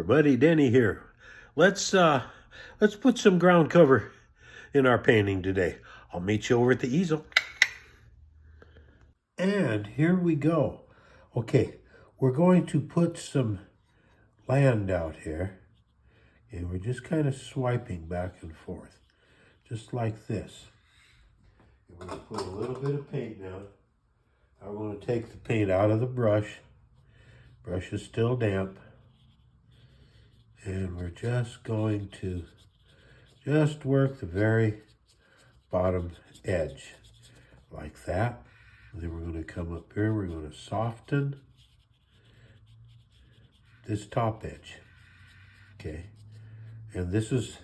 everybody, Denny here. Let's put some ground cover in our painting today. I'll meet you over at the easel. And here we go. Okay, we're going to put some land out here. And we're just kind of swiping back and forth, just like this. And we're going to put a little bit of paint down. I'm going to take the paint out of the brush. Brush is still damp. And we're just going to work the very bottom edge like that. And then we're going to come up here, we're going to soften this top edge. Okay. And this is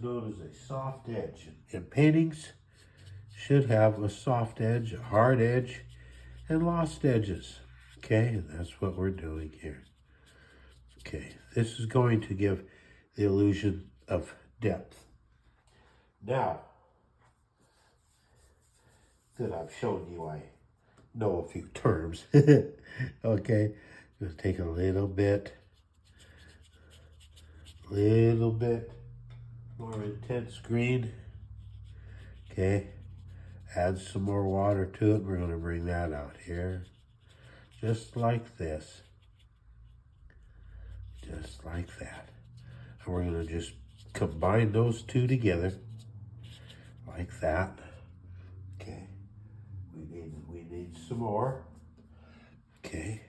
known as a soft edge. And paintings should have a soft edge, a hard edge, and lost edges. Okay, and that's what we're doing here. Okay, this is going to give the illusion of depth. Now that I've shown you I know a few terms, okay, just take a little bit more intense green. Okay, add some more water to it. We're going to bring that out here, just like this. Just like that. And we're going to just combine those two together like that. Okay. We need some more. Okay.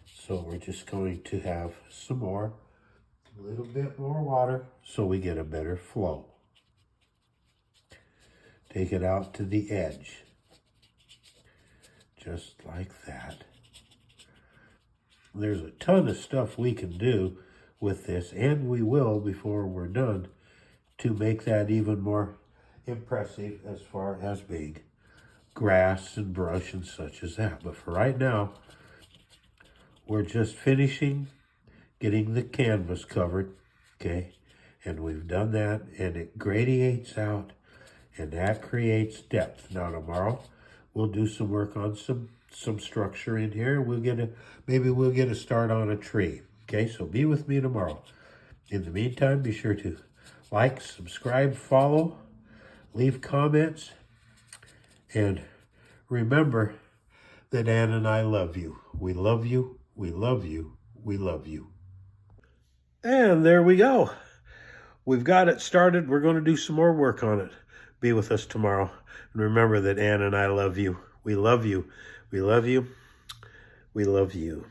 So we're just going to have some more, a little bit more water so we get a better flow. Take it out to the edge. Just like that. There's a ton of stuff we can do with this, and we will before we're done, to make that even more impressive as far as being grass and brush and such as that. But for right now, we're just finishing getting the canvas covered, okay? And we've done that, and it gradiates out, and that creates depth. Now tomorrow, we'll do some work on some structure in here. Maybe we'll get a start on a tree. Okay, so be with me tomorrow. In the meantime, be sure to like, subscribe, follow, leave comments, and remember that Ann and I love you. We love you, we love you, we love you. And there we go. We've got it started. We're going to do some more work on it. Be with us tomorrow. And remember that Ann and I love you. We love you. We love you. We love you.